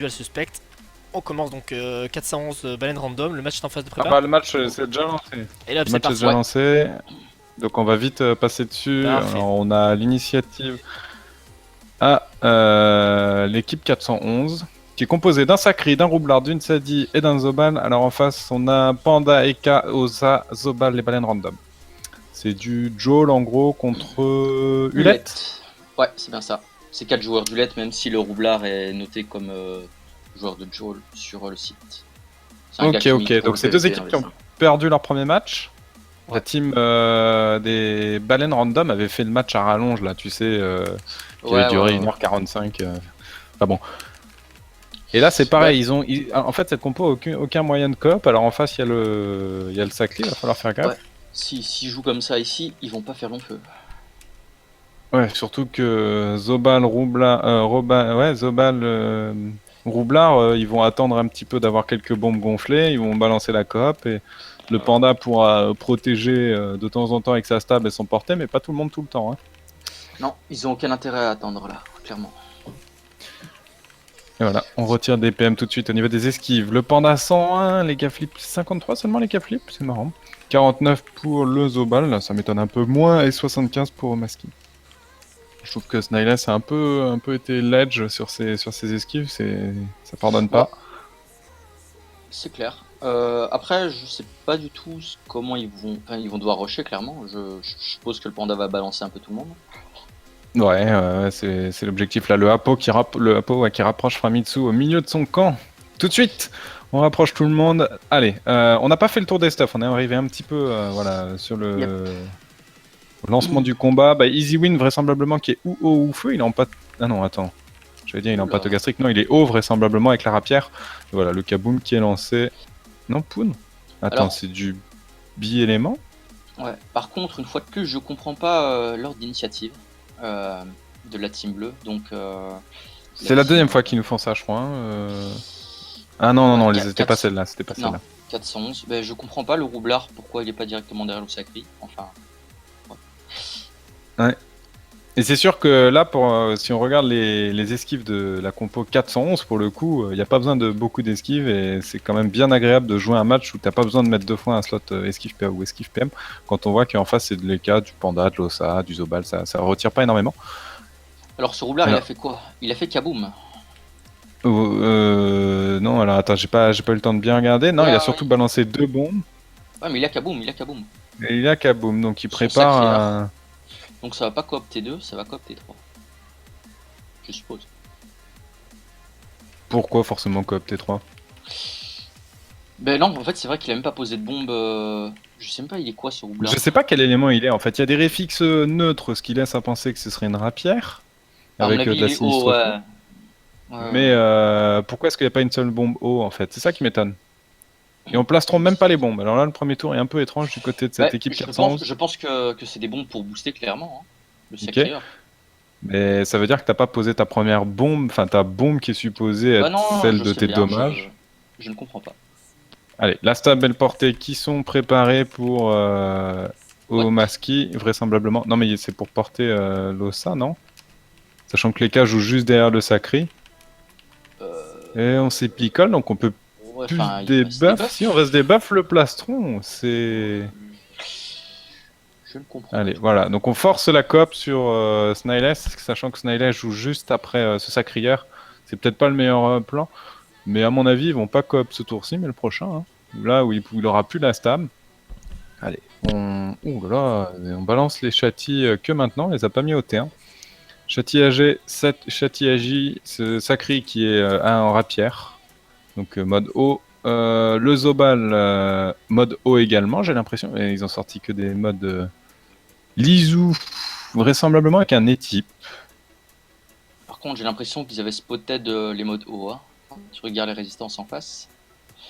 Duel suspect. On commence donc 411 baleines random, le match est en phase de Ah prépa. bah le match c'est déjà lancé. Et là Le c'est match est parti. déjà lancé. Donc on va vite passer dessus. Parfait. Alors, on a l'initiative à l'équipe 411 qui est composée d'un Sacri, d'un Roublard, d'une Sadi et d'un Zobal. Alors en face on a Panda, Eka, Osa, Zobal, les baleines random. C'est du Joel en gros contre Hulette. Ouais, c'est bien ça. C'est 4 joueurs d'Ulette, même si le roublard est noté comme joueur de Joel sur le site. C'est un gars Ok, qui ok. mit trop Donc le c'est deux PVP équipes qui dans les ont perdu leur premier match. La Ouais. team des baleines random avait fait le match à rallonge là, tu sais, qui avait Ouais, duré ouais, ouais. 1h45. Enfin bon. Et là c'est pareil, en fait cette compo a aucun moyen de coop. Alors en face il y a le Saclé, il va falloir faire gaffe. Ouais. S'ils jouent comme ça ici, ils vont pas faire long feu. Ouais, surtout que Zobal, Zobal, Roublard, ils vont attendre un petit peu d'avoir quelques bombes gonflées, ils vont balancer la coop et le panda pourra protéger de temps en temps avec sa stab et son portée, mais pas tout le monde tout le temps. Hein. Non, ils ont aucun intérêt à attendre là, clairement. Et voilà, on retire des PM tout de suite au niveau des esquives. Le panda 101, les gars-flips 53 seulement les gars-flips, c'est marrant. 49 pour le Zobal, là, ça m'étonne un peu moins, et 75 pour Maski. Je trouve que Snyless a un peu été ledge sur ses esquives, ça pardonne pas. Ouais, c'est clair. Après, je sais pas du tout comment ils vont. Enfin, ils vont devoir rusher clairement. Je suppose que le panda va balancer un peu tout le monde. Ouais, c'est l'objectif là. Le Apo qui rapproche Famitsu au milieu de son camp. Tout de suite, on rapproche tout le monde. Allez, on n'a pas fait le tour des stuff, on est arrivé un petit peu voilà, sur le Yep. lancement du combat. Bah, Easy Win vraisemblablement qui est ou haut ou feu, il est en pâte... Ah non, attends. J'allais dire il est en Oula. pâte gastrique. Non, il est haut vraisemblablement avec la rapière. Et voilà, le Kaboom qui est lancé. Non, Poon. Attends, Alors- c'est du bi-élément. Ouais. Par contre, une fois de plus, je comprends pas l'ordre d'initiative de la team bleue. Donc. C'est la deuxième fois qu'ils nous font ça, je crois. Hein, Ah non, Ouais, c'était pas celle-là, c'était pas Non, celle-là. 411. Ben, je comprends pas le roublard, pourquoi il est pas directement derrière le sacré. Enfin, Et c'est sûr que là, si on regarde les esquives de la compo 411, pour le coup, il n'y a pas besoin de beaucoup d'esquives et c'est quand même bien agréable de jouer un match où t'as pas besoin de mettre deux fois un slot esquive PA ou esquive PM quand on voit qu'en face c'est de l'EK, du Panda, de l'Ossa, du Zobal, ça retire pas énormément. alors ce roublard, Alors- il a fait quoi? Il a fait Kaboom. Non, alors attends, j'ai pas eu le temps de bien regarder. Non, Ouais, il a ouais. surtout balancé deux bombes Ouais, mais il a Kaboom, il a Kaboom. et il a Kaboom, donc il Son prépare sacré un... Donc ça va pas coop T2, ça va coop T3. Je suppose. Pourquoi forcément coop T3? Ben non, en fait, c'est vrai qu'il a même pas posé de bombe. Je sais même pas, il est quoi ce roublard? Je sais pas quel élément il est en fait. Il y a des réfixes neutres, ce qui laisse à penser que ce serait une rapière. À mon Avec avis, de la il est haut, sinistre. ouais. Ouais. Mais pourquoi est-ce qu'il n'y a pas une seule bombe haut en fait? C'est ça qui m'étonne. Et on placeront même pas les bombes. Alors là, le premier tour est un peu étrange du côté de cette Ouais, équipe je 411. pense que c'est des bombes pour booster clairement. Hein. Le Ok. sacré. Mais ça veut dire que t'as pas posé ta première bombe, enfin ta bombe qui est supposée être Ouais, non, celle je de sais tes bien, dommages. je ne comprends pas. Allez, la stab et le portée qui sont préparés pour au Ouais. Maski, vraisemblablement. Non mais c'est pour porter l'Ossa, non? Sachant que les cas jouent juste derrière le Sacri. Et on s'épicole, donc on peut Ouais, plus enfin, il des reste des buffs. buffs. Si on reste des buffs, le plastron, c'est... Je ne comprends Allez, pas. voilà. Donc on force la coop sur Snyless, sachant que Snyless joue juste après ce sacrière. C'est peut-être pas le meilleur plan, mais à mon avis, ils vont pas coop ce tour-ci, mais le prochain. Hein. Là où il aura plus la stab. Allez, ouh là là, on balance les châtis que maintenant, on les a pas mis au T1. Châti AG, 7 châti AJ, ce sacri qui est en rapière. Donc mode haut. Le Zobal, mode haut également, j'ai l'impression. Et ils ont sorti que des modes Lizou, vraisemblablement avec un étype. Par contre, j'ai l'impression qu'ils avaient spotted les modes haut. Hein. Tu regardes les résistances en face.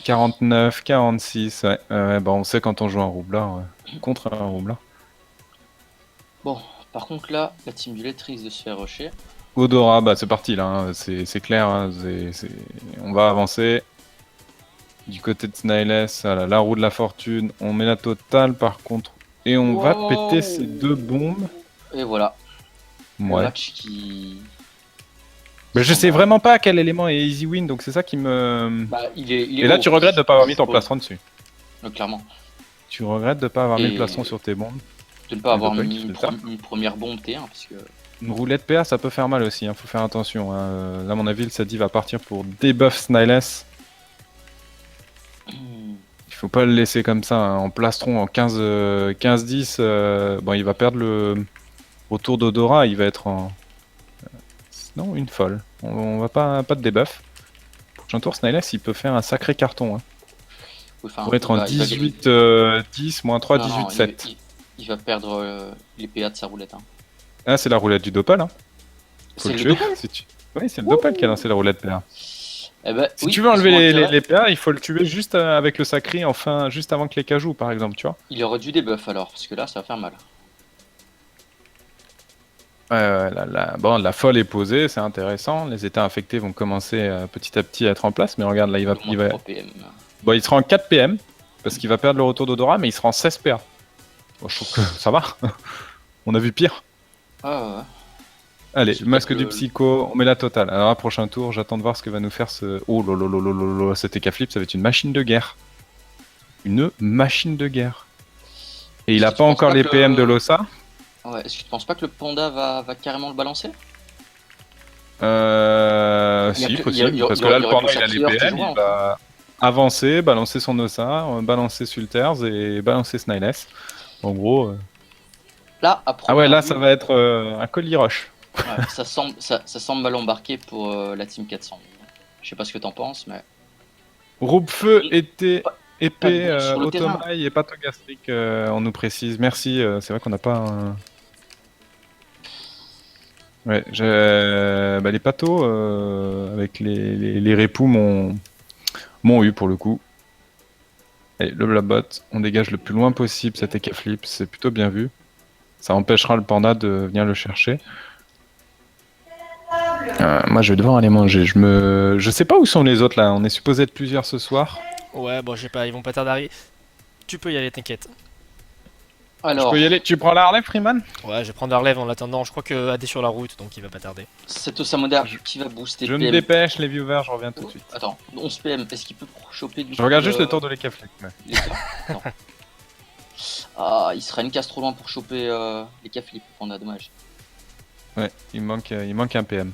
49, 46, ouais. Bah on sait quand on joue un roublard contre un roublard. Bon, par contre là, la team violette risque de se faire rusher. Odora, bah c'est parti là, hein. C'est clair, hein. On va avancer. Du côté de Snyless, voilà, la roue de la fortune, on met la totale par contre. Et on va péter ces deux bombes. Et voilà, le Ouais. match qui Mais je sais vraiment pas quel élément est easy win, donc c'est ça qui me... Bah, il est Et là, haut, tu regrettes de pas avoir mis ton haut. plastron dessus. Clairement. Tu regrettes de pas avoir mis Et- le plastron sur tes bombes. De ne pas avoir doppel, mis c'est une, ça. une première bombe T1 parce que. Une roulette PA, ça peut faire mal aussi, hein, faut faire attention. Hein. Là, à mon avis, le Sadi va partir pour debuff Snyless. Il faut pas le laisser comme ça, hein, en plastron, en 15-10. Bon, il va perdre le retour d'odorat, il va être en... Non, une folle. On va pas de debuff. Prochain tour, Snyless, il peut faire un sacré carton. Hein. Enfin, Pour être en il va gagner. 18-10, moins 3, Non, non, 18-7. il va perdre les PA de sa roulette. Hein. Ah, c'est la roulette du Dopal. Hein. Faut C'est le le tuer. Dopal. Oui, c'est le Dopal qui a lancé la roulette PA. Eh ben, Si oui, tu veux enlever ils sont en les PA, il faut le tuer juste avec le sacré, enfin, juste avant que les cajous, par exemple, tu vois. Il aurait dû debuff alors, parce que là, ça va faire mal. Bon, la folle est posée, c'est intéressant. Les états infectés vont commencer petit à petit à être en place, mais regarde, là, il va... Au moins 3 PM. Bon, il sera en 4 PM, parce qu'il va perdre le retour d'odorat, mais il sera en 16 PA. Bon, je trouve que ça va. On a vu pire. Ah ouais. Allez, C'est masque peut-être du le- psycho, on met la totale. Alors, à prochain tour, j'attends de voir ce que va nous faire ce... Oh lolololololo, cet EK-flip, ça va être une machine de guerre. Une machine de guerre. Et il Est-ce a que tu pas penses encore pas les que- PM de l'OSA. Ouais, est-ce que tu penses pas que le panda va carrément le balancer? Si, Il y a- possible. il y a- Parce il que y là, aurait le pu panda, il faire a les clear qui PM, jouait, il va avancer, balancer son OSA, balancer Sulters et balancer Snyless. En gros... Là, à Ah ouais, première là, vue, ça va être un colis rush. ouais, ça semble mal embarqué pour la team 400. Je sais pas ce que t'en penses, mais. Roupe-feu, été, Pas de épée, bombe sur le terrain. automaille et pathogastrique, on nous précise. Merci, c'est vrai qu'on n'a pas un... Ouais, les pathos avec les répoux m'ont eu pour le coup. Allez, le blabot, on dégage le plus loin possible cet EK flip, c'est plutôt bien vu. Ça empêchera le panda de venir le chercher. Moi je vais devoir aller manger. Je sais pas où sont les autres là, on est supposé être plusieurs ce soir. Ouais, bon, je sais pas, ils vont pas tarder d'arriver. Tu peux y aller, t'inquiète. Je Alors, peux y aller. Tu prends la Harley, Freeman? Ouais, je vais prendre la relève en l'attendant. Je crois que AD est sur la route, donc il va pas tarder. cet Osamoda qui va booster Je me PM. dépêche, les viewers, je reviens tout de suite. Attends, 11 PM, est-ce qu'il peut choper du Je regarde coup, juste le tour de l'EK flip. Ouais. les cas Non. Ah, il serait une case trop loin pour choper les cas flip, on a dommage. Ouais, il manque un PM.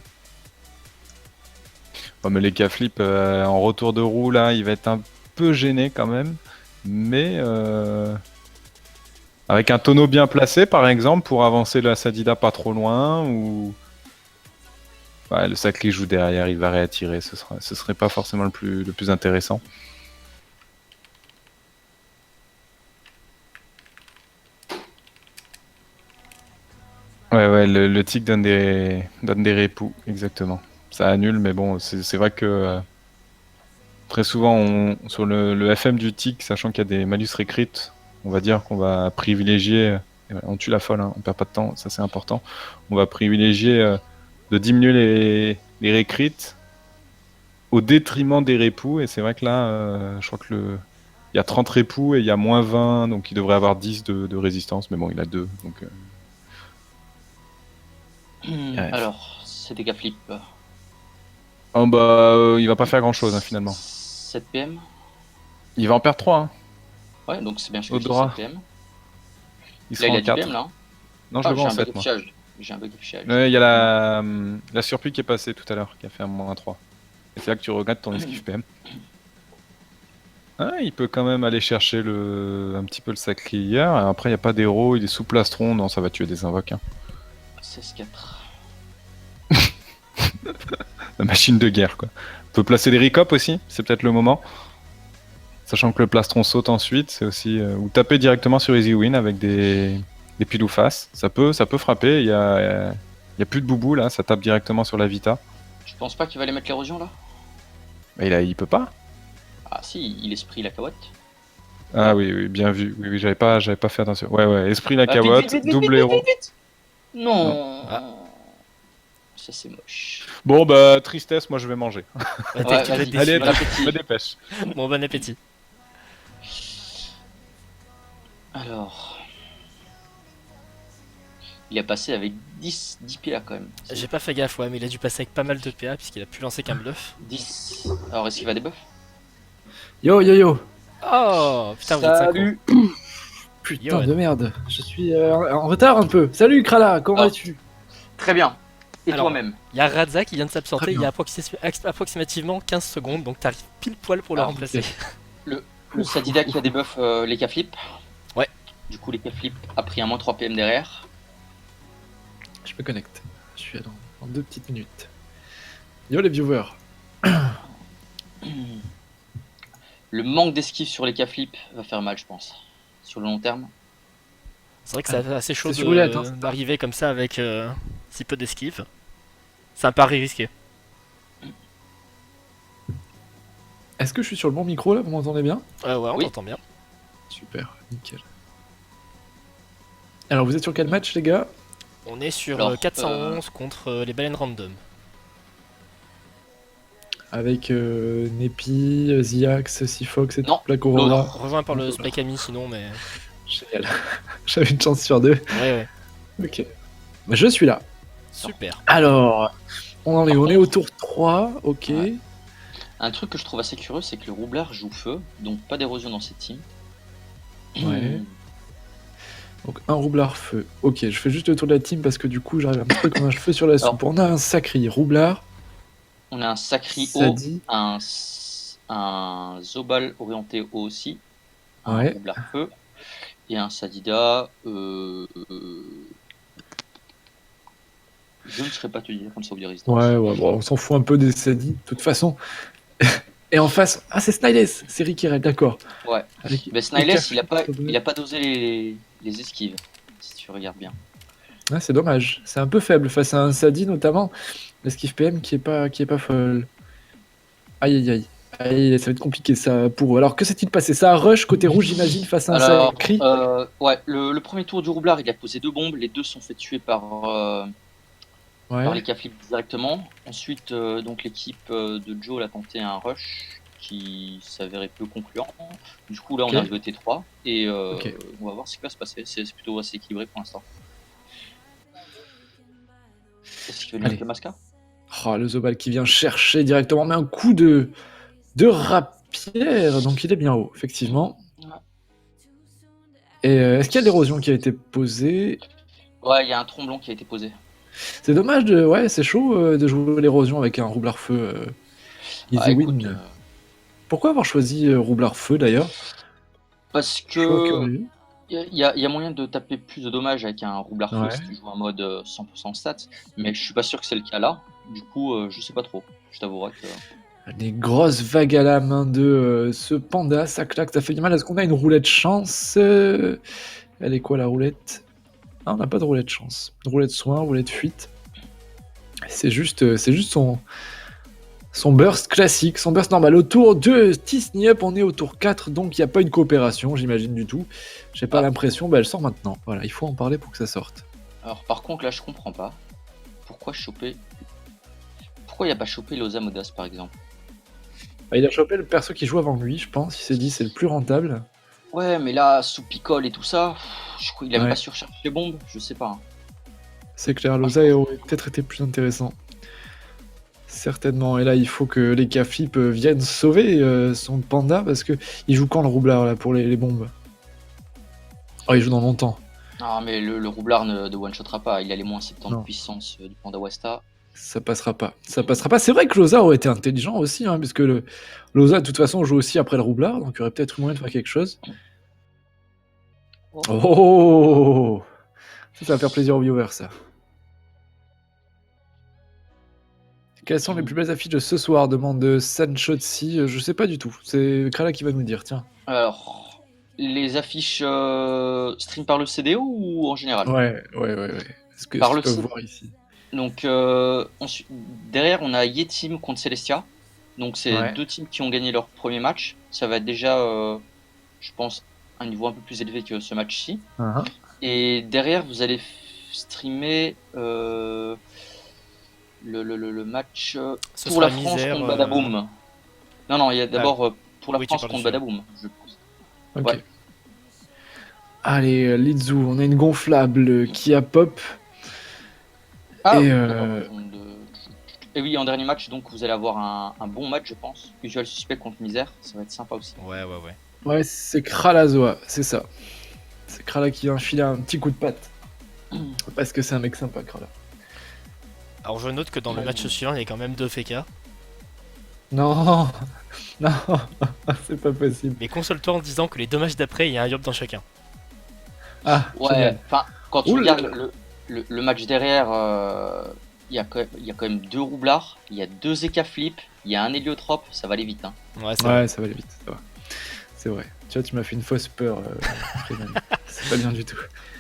Oh, mais les K-flip en retour de roue là, il va être un peu gêné quand même. Mais avec un tonneau bien placé par exemple pour avancer la Sadida pas trop loin ou. Ouais, le Sacli joue derrière, il va réattirer, ce serait pas forcément le plus intéressant. Ouais, le tic donne des répoux, exactement. Ça annule, mais bon, c'est vrai que très souvent, sur le FM du tic, sachant qu'il y a des malus recrit, on va dire qu'on va privilégier, et voilà, on tue la folle, hein, on perd pas de temps, ça c'est important, on va privilégier de diminuer les recrit au détriment des répoux, et c'est vrai que là, je crois que il y a 30 répoux et il y a moins 20, donc il devrait avoir 10 de résistance, mais bon, il a 2, donc... Ouais. Alors, c'est des cas flip. Oh bah, il va pas faire grand chose finalement. 7 PM. Il va en perdre 3. Hein. Ouais, donc c'est bien ce que je dis, Odorat. 7 PM. Il Là, sera il a en 10 4. PM là. Non, je Ah, le vois j'ai en un bug 7 moi. d'affichage. J'ai un bug d'affichage. Ouais, il y a la surpluie qui est passée tout à l'heure, qui a fait un moins 3. Et c'est là que tu regrettes ton esquive PM. Ah, il peut quand même aller chercher un petit peu le sacrière. Après, il n'y a pas d'héros, il est sous plastron. Non, ça va tuer des invoques. Hein. 16-4. La machine de guerre, quoi. On peut placer des recop aussi, c'est peut-être le moment. Sachant que le plastron saute ensuite, c'est aussi... ou taper directement sur Easy Win avec des piles ou face. Ça peut frapper, il y a plus de boubou là, ça tape directement sur la Vita. Je pense pas qu'il va aller mettre l'érosion là. Mais il peut pas. Ah si, il esprit la carotte. Ah oui, bien vu. Oui, j'avais pas fait attention. Ouais, esprit la Ah, vite, carotte, vite, vite, double vite, héros. vite, vite. Non. Non. Ah. Ça c'est moche. Bon bah, tristesse, moi je vais manger. Bah, Ouais, t'es- tu vas vas-y. être déçu, Allez, là. appétit. me dépêche. Bon, bon appétit. Alors. il a passé avec 10 PA quand même. J'ai pas fait gaffe, ouais, mais il a dû passer avec pas mal de PA puisqu'il a pu lancer qu'un bluff. 10. Alors, est-ce qu'il va débuff? Yo yo yo. Oh putain, vous êtes synchro. Salut. Putain Yoann. de merde. Je suis en retard un peu. Salut Krala, comment Ah. vas-tu? Très bien. Et Alors, toi-même? Il y a Radza qui vient de Très s'absenter bien. il y a approximativement 15 secondes, donc t'arrives pile poil pour le Ah, remplacer. Le Sadida qui a débuff les K-flip. Ouais. Du coup, les K-flip a pris un moins 3 PM derrière. Je me connecte. Je suis dans 2 petites minutes. Yo les viewers. Le manque d'esquive sur les K-flip va faire mal, je pense. Sur le long terme. C'est vrai que c'est assez chaud C'est sur roulette, hein. d'arriver comme ça avec si peu d'esquive. C'est un pari risqué. Est-ce que je suis sur le bon micro là? Vous m'entendez bien? Ouais, on Oui. t'entend bien. Super, nickel. Alors vous êtes sur quel match les gars? On est sur Alors, 411 contre les baleines random. Avec Nepi, Ziax, Sifox et Non, toute la Corona. Rejoint par le Spike Ami sinon, mais. Génial. J'avais une chance sur 2. Ouais. Ok. Bah, je suis là. Super. Alors, on en est, on est au tour 3, ok. Ouais. Un truc que je trouve assez curieux, c'est que le roublard joue feu, donc pas d'érosion dans cette team. Ouais. Donc un roublard feu. Ok, je fais juste le tour de la team parce que du coup j'arrive un petit peu comme un cheveu sur la soupe. On a un sacré roublard, On a un Sacri haut, Sadi, un Zobal orienté haut aussi, un Ouais. roublard feu, et un Sadida. Je ne saurais pas te dire comme ça au résistance. ouais, bon, on s'en fout un peu des Sadi, de toute façon. Et en face, ah c'est Snyless, c'est Rikirel, d'accord. Ouais. Avec Mais Snyless, les il a pas dosé les esquives, si tu regardes bien. Ah, c'est dommage, c'est un peu faible face à un Sadi notamment. L'esquive PM qui est pas folle. Aïe aïe aïe. Aïe, ça va être compliqué ça pour eux. Alors que s'est-il passé? Ça a rush côté rouge j'imagine face à un Alors, Sacri. ouais, le premier tour du roublard, il a posé 2 bombes, les deux sont fait tuer par Ouais. les K-flip directement. Ensuite, donc l'équipe de Joe a tenté un rush qui s'avérait peu concluant. Du coup, là, on Ok. arrive au T3 et Ok. on va voir ce qui va se passer. C'est plutôt assez équilibré pour l'instant. Est-ce qu'il veut lui Allez. mettre le masca? Oh, le Zobal qui vient chercher directement, mais un coup de rapière, donc il est bien haut, effectivement. Et est-ce qu'il y a de l'érosion qui a été posée? Ouais, il y a un tromblon qui a été posé. C'est dommage ouais, c'est chaud de jouer l'érosion avec un roublard feu. Easy Ah, écoute, win. Pourquoi avoir choisi roublard feu d'ailleurs? parce Choix que curieux. il y a moyen de taper plus de dommages avec un roublard feu Ouais. si tu joues en mode 100% stats, mais je suis pas sûr que c'est le cas là. Du coup, je sais pas trop. Je t'avouerai que. Des grosses vagues à la main de ce panda, ça claque, ça fait du mal. Est-ce qu'on a une roulette chance? Elle est quoi la roulette? Ah, on n'a pas de roulette chance. Roulette soin, roulette fuite. C'est juste son burst classique, son burst normal. Au tour de Tisney Up, on est au tour 4, donc il n'y a pas une coopération, j'imagine du tout. J'ai pas Ah. l'impression, bah elle sort maintenant. Voilà, il faut en parler pour que ça sorte. Alors par contre là je comprends pas. Pourquoi il a pas chopé Loza Modas par exemple? Bah, il a chopé le perso qui joue avant lui, je pense. Il s'est dit c'est le plus rentable. Ouais mais là sous picole et tout ça, je crois qu'il avait Ouais. pas surchargé les bombes, je sais pas. Hein. C'est clair, Loza aurait peut-être été plus intéressant. Certainement. Et là, il faut que les K-Flip viennent sauver son panda parce que il joue quand le roublard là pour les bombes? Oh, il joue dans longtemps. Ah mais le roublard ne one shotera pas, il a les moins 70 Non. de puissance du Panda Westa. Ça passera pas. Ça passera pas. C'est vrai que Loza aurait été intelligent aussi, hein, puisque Loza, de toute façon, joue aussi après le roublard, donc il y aurait peut-être moyen de faire quelque chose. Oh. Oh, ça va faire plaisir aux viewers, ça. Quelles sont les plus belles affiches de ce soir? Demande Sanchotsi. Je sais pas du tout. C'est Krala qui va nous dire, tiens. Alors les affiches stream par le CDO ou en général? Ouais. Est-ce que Par je le peux C- voir ici? Donc derrière on a Yetim contre Celestia. Donc c'est Ouais. 2 teams qui ont gagné leur premier match. Ça va être déjà je pense un niveau un peu plus élevé que ce match-ci. Uh-huh. Et derrière vous allez streamer le match Ce pour sera la France misère, contre Badaboom. Non, il y a d'abord pour la oui, tu France parles contre dessus. Badaboom, je pense. Ok. Ouais. Allez, Lidzu, on a une gonflable qui a pop. Ah, Et, d'accord, et oui, en dernier match, donc vous allez avoir un bon match, je pense. Usual Suspect contre Misère, ça va être sympa aussi. Ouais. Ouais, c'est Kralazoa, c'est ça. C'est Krala qui vient filer un petit coup de patte. Parce que c'est un mec sympa, Krala. Alors je note que dans le match suivant, il y a quand même 2 FK. Non, non, c'est pas possible. Mais console-toi en disant que les 2 matchs d'après, il y a un Yop dans chacun. Ah, Ouais, génial. enfin, quand tu Ouh là regardes le match derrière, il y a quand même 2 roublards, il y a 2 Eka Flip, il y a un héliotrope, ça va aller vite. Hein. Ouais, c'est vrai. Ouais, ça va aller vite, ça va. C'est vrai. Tu vois, tu m'as fait une fausse peur, Freeman. C'est pas bien du tout.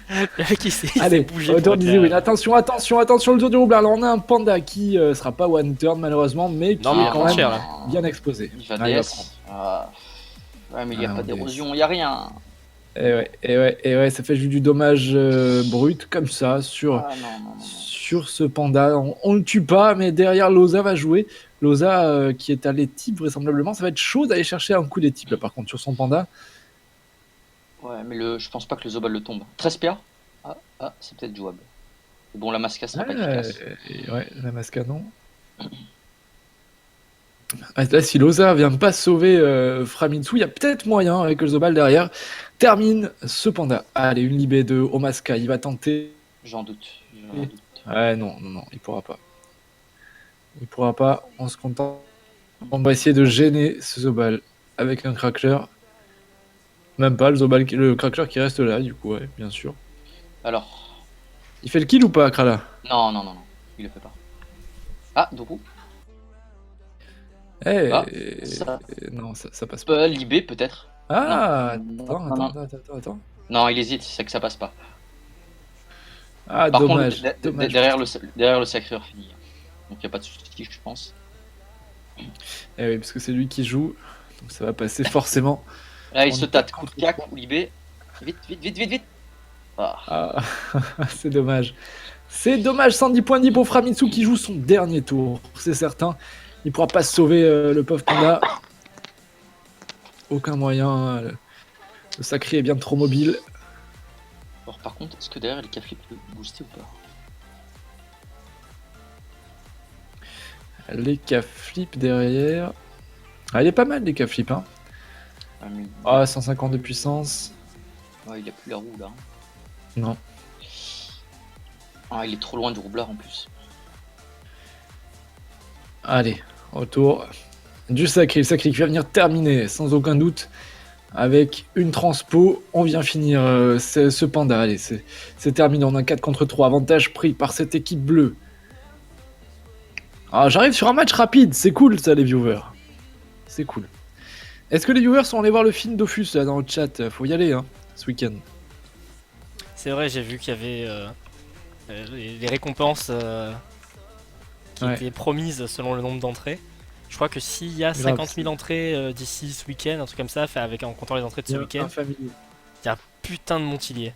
Le mec, il s'est Allez, bougé. autour pour du être Ziwin. là. Attention, le tour du roublard. Alors, on a un panda qui sera pas one turn, malheureusement, mais qui Non, mais est il quand prend même cher, là. bien exposé. Il va Ah, il va DS. prendre. Ah, ouais, mais il n'y a Ah, pas on d'érosion, il n'y a rien. Et ouais, ça fait juste du dommage brut comme ça sur, Ah non. sur ce panda. On le tue pas, mais derrière Loza va jouer. Loza qui est à l'équipe vraisemblablement. Ça va être chaud d'aller chercher un coup d'équipe là par contre sur son panda. Ouais, mais je pense pas que le Zobal le tombe. 13 PA. C'est peut-être jouable. Et bon, la Masca sera pas efficace. Ouais, la Masca non. Ah, là, si Loza vient pas sauver Framitsu, il y a peut-être moyen avec le Zobal derrière. Termine ce panda. Allez, une libé de Omaska. Il va tenter. J'en doute. Ouais, non, il pourra pas. Il pourra pas. On se contente. On va essayer de gêner ce Zobal avec un crackler. Même pas le crackler qui reste là, du coup, ouais, bien sûr. Alors. Il fait le kill ou pas, Krala? Non. Il le fait pas. Ah, Doku. Eh, Ah, ça. non, ça passe pas. Libé peut-être. Ah, Non. attends. Non, il hésite, c'est que ça passe pas. Ah, Par dommage. contre, dommage. derrière le sacreur fini. Donc il n'y a pas de souci, je pense. Eh oui, parce que c'est lui qui joue, donc ça va passer forcément. Là, il On se est pas tâte contre CAC ou Libé. Vite. Ah. Ah, c'est dommage. C'est dommage, 110 points de vie pour Framitsu qui joue son dernier tour, c'est certain. Il pourra pas sauver le pauvre panda. Aucun moyen. Le sacré est bien trop mobile. Alors par contre, est-ce que derrière les cafés peut booster ou pas? Les K-flip derrière. Ah, il est pas mal les K-flip, hein. Ah, mais... Ah, 150 de puissance. Ouais, il a plus la roue là. Non. Ah, il est trop loin du roublard en plus. Allez, retour du sacré. Le sacré qui va venir terminer sans aucun doute avec une transpo. On vient finir ce panda. Allez, c'est terminé. On a 4 contre 3. Avantage pris par cette équipe bleue. Ah, j'arrive sur un match rapide. C'est cool ça, les viewers. C'est cool. Est-ce que les viewers sont allés voir le film Dofus là dans le chat? Faut y aller, hein, ce week-end. C'est vrai, j'ai vu qu'il y avait les récompenses qui Ouais. étaient promises selon le nombre d'entrées. Je crois que s'il y a Grave. 50 000 entrées d'ici ce week-end, un truc comme ça, fait avec, en comptant les entrées de ce week-end, Un familier. il y a un putain de Montillier.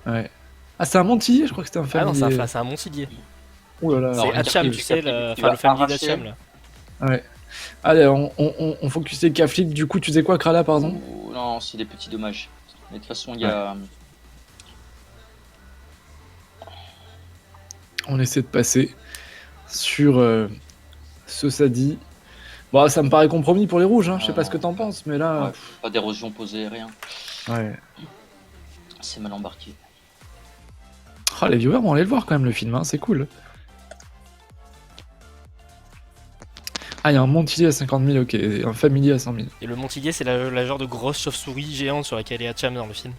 Ouais. Ah, c'est un Montillier? Je crois que c'était un Ah non, familier. c'est un Montillier. Ouh là là. Alors, C'est il Hacham, a tu sais, pris- il le va familier arracher. d'Hacham là. Ouais. Allez, on focus les K-flip. Du coup, tu sais quoi, Krala, pardon? Ouh, non, c'est des petits dommages. Mais de toute façon, il y a. On essaie de passer sur ce Sadi. Bon, ça me paraît compromis pour les rouges, hein. Je sais pas ce que t'en penses, mais là. Ouais, pas d'érosion posée, rien. Ouais. C'est mal embarqué. Ah, les viewers vont aller le voir quand même, le film, hein. C'est cool. Ah, il y a un Montillier à 50 000, ok. Et un familier à 100 000. Et le Montillier, c'est la genre de grosse chauve-souris géante sur laquelle est Hacham dans le film.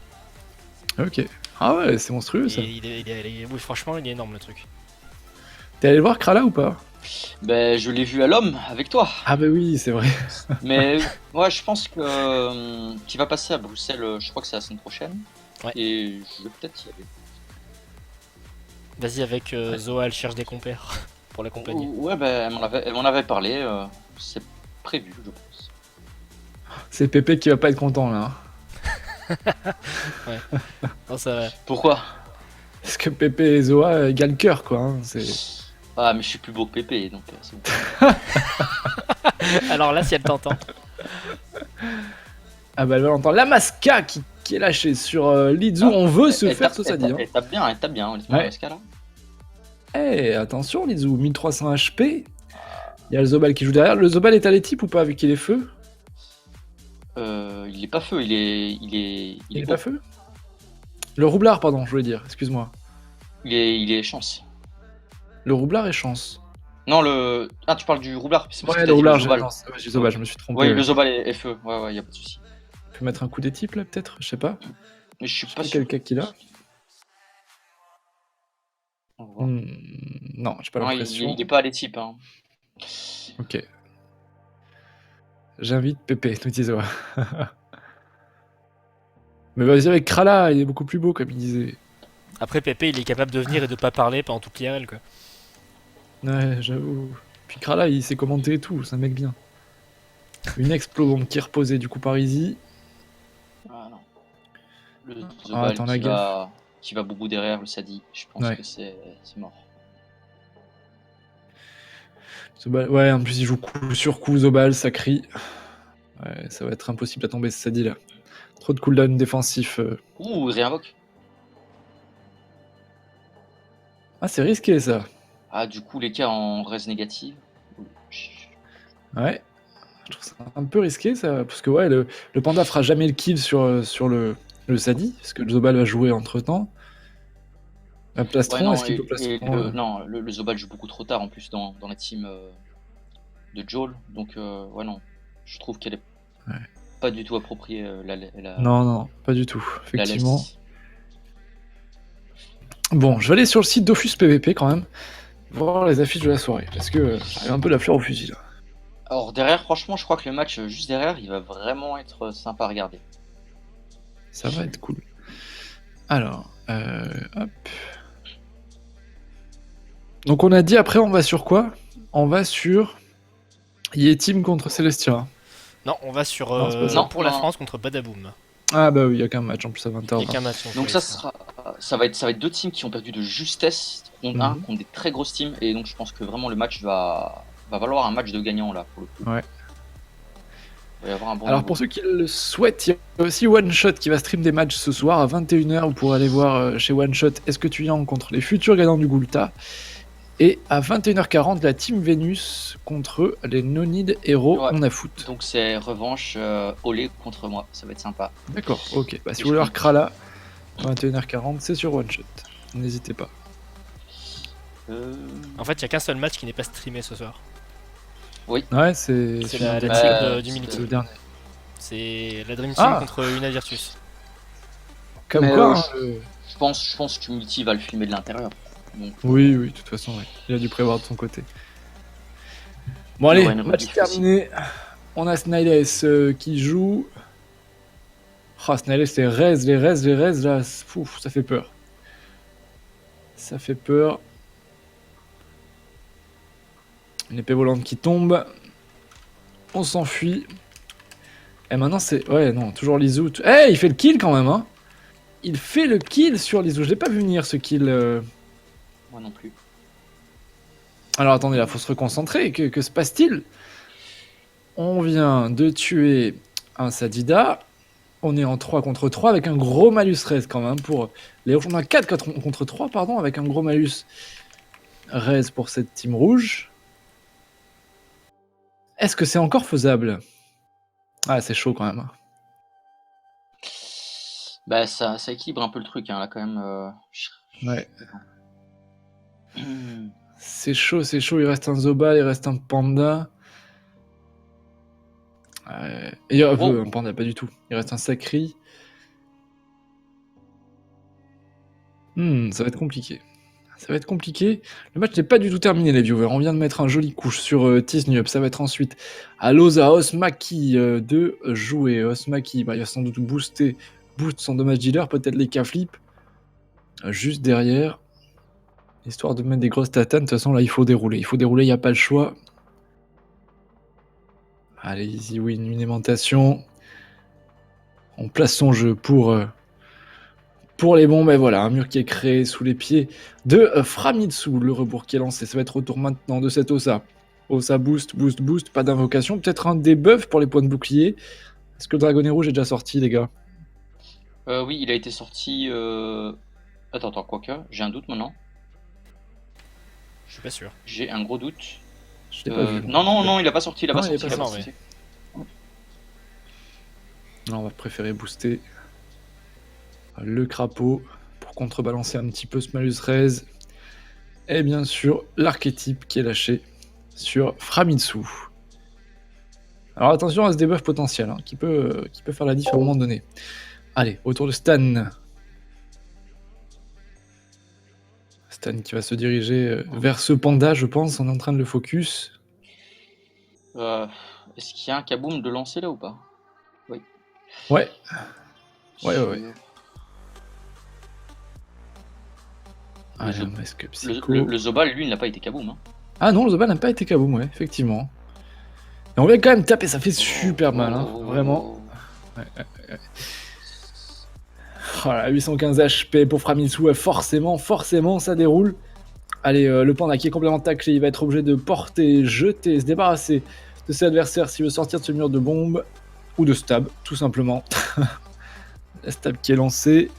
Ok. Ah ouais, c'est monstrueux Et ça. oui, franchement, il est énorme le truc. T'es allé le voir, Krala, ou pas? Ben, je l'ai vu à l'homme avec toi. Ah, bah oui, c'est vrai. Mais ouais, je pense que tu vas passer à Bruxelles, je crois que c'est la semaine prochaine. Ouais. Et je vais peut-être y aller. Vas-y, avec Zoa, elle cherche des compères pour l'accompagner. Ouais, ben, elle m'en avait parlé. C'est prévu, je pense. C'est Pépé qui va pas être content là. Non, ça va. Pourquoi? Parce que Pépé et Zoa égalent cœur, quoi. Hein. C'est... Ah, mais je suis plus beau que Pépé, donc c'est bon. Alors là, si elle t'entend. Ah bah là, on entend la Masca qui qui est lâché sur Lizu. Ah, On veut se Elle faire tape- ce Sadi. elle tape bien, honnêtement, Ouais. dans ce cas-là. Eh, attention, Lizu, 1300 HP. Il y a le Zobal qui joue derrière. Le Zobal est à l'équipe ou pas, vu qu'il est feu? Il est pas feu, il est pas feu? Le roublard, pardon, je voulais dire, excuse-moi. il est chance. Le roublard est chance. Non, Ah, tu parles du roublard, c'est parce que Ouais, t'as le dit roublard, Zobal. j'ai Zobal, je me suis trompé. Oui, Ouais. le Zobal est feu, ouais, y a pas de souci. On peut mettre un coup des types là, peut-être? Je sais pas. Mais je suis Je sais pas pas sûr. quelqu'un qui l'a. On va voir. Non, j'ai pas Non, l'impression. il est pas à l'équipe. Hein. Ok. J'invite Pépé, nous disons. Mais vas-y avec Krala, il est beaucoup plus beau comme il disait. Après, Pépé, il est capable de venir et de pas parler pendant toute l'IRL, quoi. Ouais, j'avoue. Puis Krala, il sait commenter et tout, c'est un mec bien. Une explosbombe qui est reposée du coup par Easy. Ah non. Le Zobal attends, la qui va boubou derrière le Sadi, je pense Ouais. que c'est mort. Zobal, ouais, en plus il joue coup sur coup, Zobal, ça crie. Ouais, ça va être impossible à tomber ce Sadi là. Trop de cooldown défensif. Ouh, il réinvoque. Ah, c'est risqué ça. Ah, du coup, les cas en res négative. Ouais. Je trouve ça un peu risqué ça. Parce que ouais, le panda fera jamais le kill sur le Sadi. Parce que le Zobal va jouer entre temps. Un plastron, Ouais, non, est-ce qu'il peut plastron non, le Zobal joue beaucoup trop tard en plus dans la team de Joel. Donc, ouais, non. Je trouve qu'elle est Ouais. pas du tout appropriée. Non, pas du tout. la Effectivement. laisse. Bon, je vais aller sur le site d'Offus PVP quand même. Voir les affiches de la soirée. Parce que j'ai un peu la fleur au fusil là. Alors, derrière, franchement, je crois que le match juste derrière, il va vraiment être sympa à regarder. Ça va être cool. Alors, hop. Donc on a dit après on va sur quoi? On va sur Yetim contre Celestia. Non, on va sur Non, c'est pas ça. Non, pour la non. France contre Badaboom. Ah bah oui, il y a qu'un match en plus à Il y 20h. a qu'un match. on Donc peut ça va être deux teams qui ont perdu de justesse contre contre des très grosses teams, et donc je pense que vraiment le match va valoir un match de gagnant là pour le coup. Ouais. Il va y avoir un bon Alors niveau. pour ceux qui le souhaitent, il y a aussi One Shot qui va stream des matchs ce soir à 21h. Vous pourrez aller voir chez One Shot Est-ce que tu y en contre les futurs gagnants du Gulta. Et à 21h40, la Team Vénus contre les Nonid Héros Ouais. On a foot. Donc c'est revanche Olé contre moi, ça va être sympa. D'accord, ok. Bah, si vous voulez voir Krala, 21h40, c'est sur One Shot. N'hésitez pas. En fait, il y a qu'un seul match qui n'est pas streamé ce soir. Ouais, c'est C'est celui-là. la team team du c'est- Mility. C'est le dernier. C'est la Dream Team Ah. contre Una Virtus. Comme Mais, quoi, euh, hein, Je pense que Multi va le filmer de l'intérieur. Donc, Oui, de toute façon, ouais. Il a dû prévoir de son côté. Bon, Il y allez, aura une match rediff terminé. On a Snyless qui joue. Ah, Snyless, les Rez, là, pouf, ça fait peur. Ça fait peur. Une épée volante qui tombe. On s'enfuit. Et maintenant, c'est. Ouais, non, toujours Lizu. Eh, il fait le kill quand même, hein. Il fait le kill sur Lizu. Je l'ai pas vu venir ce kill. moi non plus. Alors attendez, là, faut se reconcentrer. Que se passe-t-il? On vient de tuer un Sadida. On est en 3 contre 3 avec un gros malus Rez quand même pour les rouges. On a 4 contre 3, pardon, avec un gros malus Rez pour cette team rouge. Est-ce que c'est encore faisable? Ah, c'est chaud quand même. Bah ça équilibre un peu le truc hein, là quand même. Ouais. C'est chaud. Il reste un Zobal, il reste un Panda. Et Oh. un Panda, pas du tout. Il reste un Sacri. Ça va être compliqué. Le match n'est pas du tout terminé, les viewers. On vient de mettre un joli couche sur Tisnup. Ça va être ensuite à Loza Osmaki de jouer. Osmaki, il va sans doute boost son dommage dealer, peut-être les K-flip. Juste derrière. Histoire de mettre des grosses tatanes. De toute façon, là, il faut dérouler. Il n'y a pas le choix. Allez, easy win, une aimantation. On place son jeu pour les bombes. Et voilà, un mur qui est créé sous les pieds de Framitsu. Le rebours qui est lancé. Ça va être retour maintenant de cet Osa. Osa boost. Pas d'invocation. Peut-être un debuff pour les points de bouclier. Est-ce que le dragonnet rouge est déjà sorti, les gars? Oui, il a été sorti. Attends, quoique, j'ai un doute maintenant. Je suis pas sûr. J'ai un gros doute. Je l'ai pas vu. Non, il a pas sorti, il a Non, pas il est sorti, pas il a pas sorti. sorti. Non, on va préférer booster le crapaud pour contrebalancer un petit peu ce malus raise. Et bien sûr, l'archétype qui est lâché sur Framitsu. Alors attention à ce debuff potentiel, hein, qui peut faire la diff à un moment donné. Allez, autour de Stan. Stan qui va se diriger vers ce panda, je pense. On est en train de le focus. Est-ce qu'il y a un kaboom de lancer là ou pas? Ouais. Ouais. Le, Allez, Zo- un masque le, psycho. le Zobal, lui, il n'a pas été kaboom. Hein. Ah non, le Zobal n'a pas été kaboom, ouais, effectivement. Et on vient quand même taper, ça fait super mal, hein, Oh. vraiment. Oh là, 815 HP pour Framitsu, ouais, forcément, ça déroule. Allez, le panda qui est complètement taclé, il va être obligé de porter, jeter, se débarrasser de ses adversaires s'il veut sortir de ce mur de bombe. Ou de stab, tout simplement. La stab qui est lancée.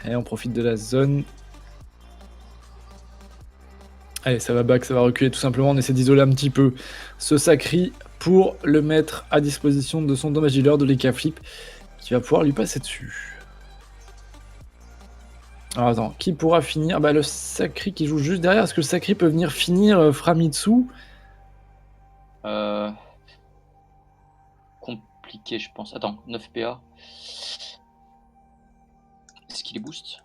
Et on profite de la zone. Allez, ça va back, ça va reculer tout simplement. On essaie d'isoler un petit peu ce Sacri pour le mettre à disposition de son dommage dealer de l'Eka Flip qui va pouvoir lui passer dessus. Alors attends, qui pourra finir? Bah le Sacri qui joue juste derrière. Est-ce que le Sacri peut venir finir Framitsu? Compliqué, je pense. Attends, 9 PA. Est-ce qu'il est boost?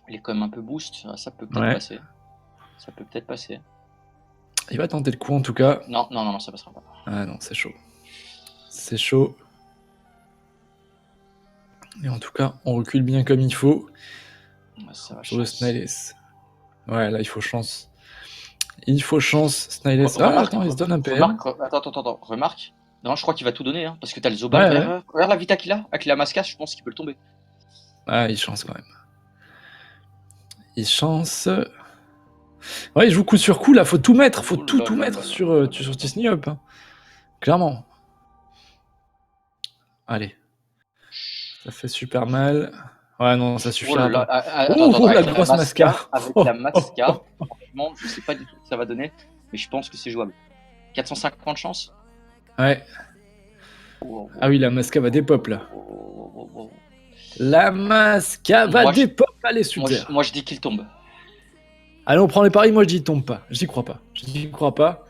Il est quand même un peu boost. Ah, ça peut peut-être passer. Ça peut peut-être passer. Il va tenter le coup en tout cas. Non, ça passera pas. Ah non, c'est chaud. C'est chaud. Et en tout cas, on recule bien comme il faut. Ouais, ça va, Sur le chance. Snyless. Ouais, là, il faut chance. Il faut chance, Snyless. Ah, Remarque, attends, il se donne un PM. Attends. Remarque. Non, je crois qu'il va tout donner. Hein, parce que t'as le Zobal. Ouais, Regarde la Vita qu'il a. Avec la Masca, je pense qu'il peut le tomber. Ah, il chance quand même. Il chance. Ouais, il joue coup sur coup, là, faut tout mettre. Faut Oh tout là mettre là sur là là. Disney Up. Hein. Clairement. Allez. Ça fait super mal. Ouais, non, ça Oh suffira là là. pas. Attends, la avec grosse masca. Avec la Masca, franchement, je sais pas du tout ce que ça va donner. Mais je pense que c'est jouable. 450 chance. Ouais. Oh, Ah oui, la masca va dépop, là. oh. La masca va Moi, je- dépop, allez, super. Moi, je dis qu'il tombe. Allez, on prend les paris, moi je dis il tombe pas. J'y crois pas. J'y crois pas.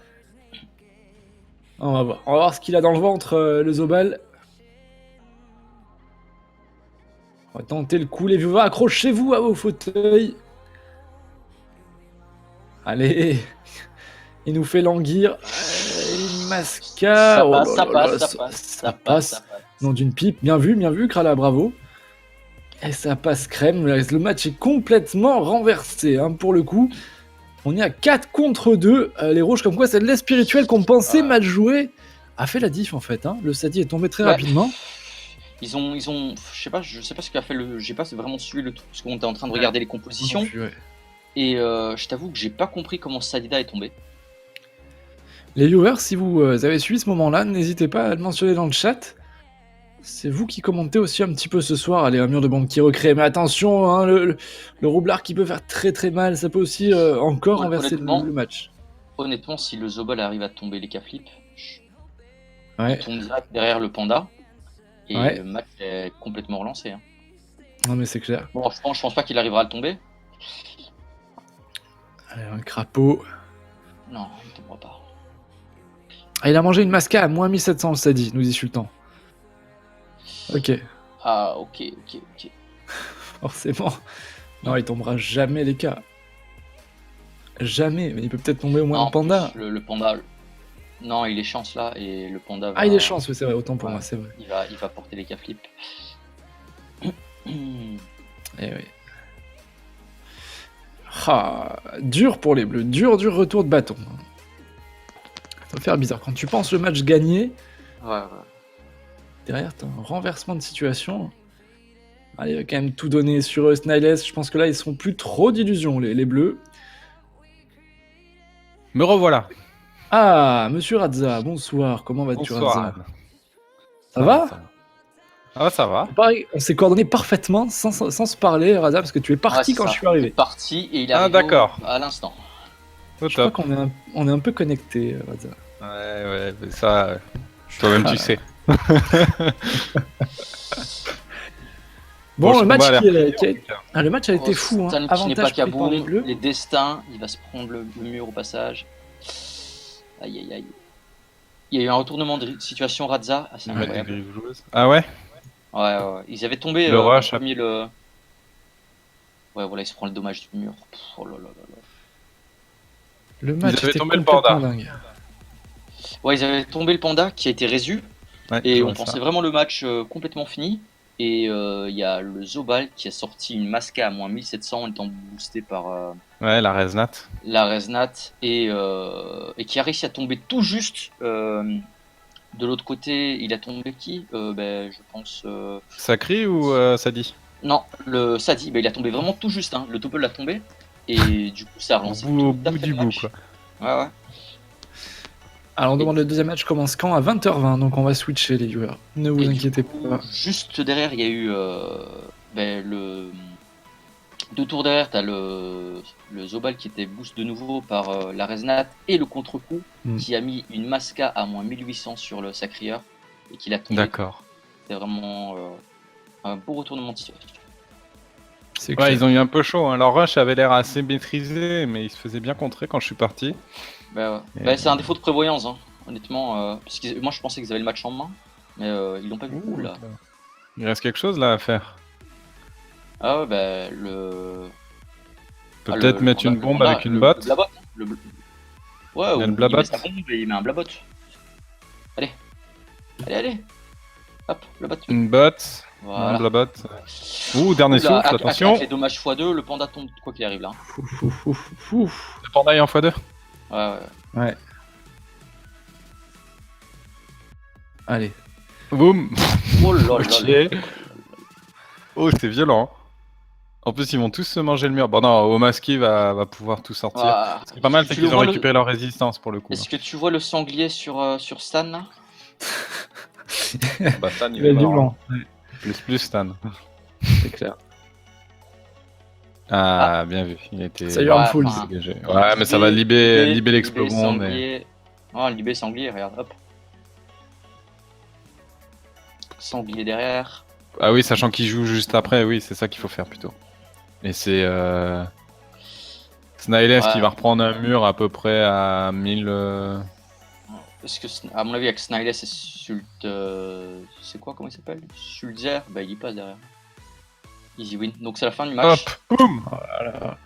On va voir. On va voir ce qu'il a dans le ventre, le Zobal. On va tenter le coup, les viewers. Accrochez-vous à vos fauteuils. Allez. Il nous fait languir. Masca. Ça Oh passe, là ça là passe, là, ça passe, ça ça passe. passe. Nom d'une pipe. Bien vu, Krala, bravo. Et ça passe crème. Le match est complètement renversé, hein, pour le coup. On est à 4 contre 2. Les rouges, comme quoi, c'est de l'aide spirituelle qu'on pensait mal jouer. A fait la diff, en fait. Hein. Le Sadi est tombé très rapidement. Ils ont, je sais pas ce qu'a fait le, j'ai pas vraiment suivi le truc parce qu'on était en train de regarder les compositions Ouais. et je t'avoue que j'ai pas compris comment Sadida est tombé. Les viewers, si vous avez suivi ce moment-là, n'hésitez pas à le mentionner dans le chat. C'est vous qui commentez aussi un petit peu ce soir. Allez, un mur de bombe qui recrée. Mais attention, hein, le roublard qui peut faire très très mal. Ça peut aussi encore renverser le match. Honnêtement, si le Zobal arrive à tomber les K-flip, Ouais. il tombe direct derrière le panda et Ouais. le match est complètement relancé. Hein. Non mais c'est clair. Bon, je pense pas qu'il arrivera à le tomber. Allez, un crapaud. Non, il ne tombera pas. Ah, il a mangé une masca à moins 1700, le Sadi, nous dit Sultan. Ok. Ah, ok. Forcément. Non, il tombera jamais les cas. Jamais, mais il peut peut-être tomber au moins Non, un panda. Le panda. Non, il est chance là et le panda va... Ah, il est chance, oui, c'est vrai, autant pour Ouais. moi, c'est vrai. Il va porter les K-flip. Eh oui. Ah, dur pour les bleus, dur retour de bâton. Ça va faire bizarre. Quand tu penses le match gagné, Ouais. derrière, t'as un renversement de situation. Allez, il va quand même tout donner sur Snyless. Je pense que là, ils seront plus trop d'illusions, les bleus. Me revoilà. Ah, monsieur Radza, bonsoir. Comment vas-tu, Bonsoir. Radza? Anne. Ça va? Ah, ça va. Pareil, on s'est coordonné parfaitement sans se parler, Raza, parce que tu es parti Ouais, c'est quand ça. je suis arrivé. Il est parti et il Ah, arrive d'accord. à l'instant. Au Je crois top. qu'on est un peu connectés, Raza. Ouais, mais ça, toi-même tu sais. Bon, ce le match, combat a l'air le match a été Oh, fou. Hein. Stan qui n'est pas Avantage pris par les Kaboom, bleus. les destins, il va se prendre le mur au passage. Aïe aïe aïe. Il y a eu un retournement de situation Radza. Ah, c'est Ils mettent des incroyable. griffes joueuses. Ah ouais? Ouais. Ils avaient tombé Le rush, premier le. Ouais, voilà, il se prend le dommage du mur. Pff, oh là là là là. Le match avaient était tombé le complètement panda. dingue. Ouais, ils avaient tombé le panda qui a été résu. Ouais, Et je on vois pensait ça. vraiment le match complètement fini. Et il y a le Zobal qui a sorti une Masca à moins 1700 en étant boosté par Ouais, la Resnat. la Resnat et qui a réussi à tomber tout juste. De l'autre côté, il a tombé qui Je pense. Ça crie ou ça dit? Non, le Sadi, il a tombé vraiment tout juste. Hein. Le Topple l'a tombé. Et du coup, ça a Au relancé bout, au tout à bout fait du le bout, match. quoi. Ouais. Alors on demande le deuxième match commence quand? À 20h20, donc on va switcher les viewers. Ne vous Et du inquiétez coup, pas. juste derrière, il y a eu le. 2 tours derrière, t'as le Zobal qui était boost de nouveau par la Resnat et le contre-coup qui a mis une Masca à moins 1800 sur le Sacrieur et qui l'a tombé. D'accord. C'était vraiment un beau retournement de situation. C'est Ouais, clair. ils ont eu un peu chaud. Hein. Leur rush avait l'air assez maîtrisé, mais ils se faisaient bien contrer quand je suis parti. C'est un défaut de prévoyance, hein, honnêtement. Parce que moi, je pensais qu'ils avaient le match en main, mais ils l'ont pas vu. Ouh là. Il reste quelque chose là à faire. Ah ouais, le. On peut peut-être mettre une bombe avec une botte. Le blabot. Ouais, Il y a le ou blabot. il met sa bombe et il met un blabot. Allez. Hop, blabot. Une botte. Voilà. Un blabot. Ouh, dernier Oula, souffle, attention. Avec les dommages x2, le panda tombe quoi qu'il arrive là. Le panda est en x2. Ouais. Allez. Boum. Oh là là Ok. là. Oh, c'est violent. En plus, ils vont tous se manger le mur. Bon, non, Omaski va pouvoir tout sortir. Ah. Ce qui est pas mal, c'est Tu le qu'ils ont vois, récupéré leur résistance pour le coup. Est-ce que tu vois le sanglier sur Stan là? Bah, Stan, Il va être violent. Plus Stan. C'est clair. Ah, bien vu. Il était. Ça y est, Armfuls. enfin, dégagé. Ouais, mais ça va libérer l'explobon. Mais... sanglier. Oh, libé sanglier, regarde, hop. Sanglier derrière. Ah oui, sachant qu'il joue juste après, oui, c'est ça qu'il faut faire plutôt. Et c'est Snailess qui va reprendre un mur à peu près à 1000. Est-ce que, à mon avis, avec Snidely, c'est Sult. C'est quoi, comment il s'appelle? Sulzer, bah il y passe derrière. Easy win. Donc c'est la fin du match. Hop, boum. Voilà.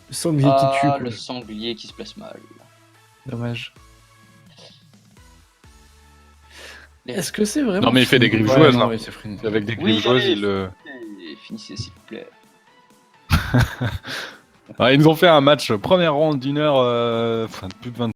Le sanglier qui tue, quoi. Le sanglier qui se place mal. Dommage. Est-ce que c'est vraiment. Non, mais il fait des griffes Ouais, joueuses, non, hein. oui, c'est fini. Avec des Oui, griffes joueuses, allez, il le. Finissez s'il vous plaît. Ils nous ont fait un match première ronde d'1 heure, enfin plus de 20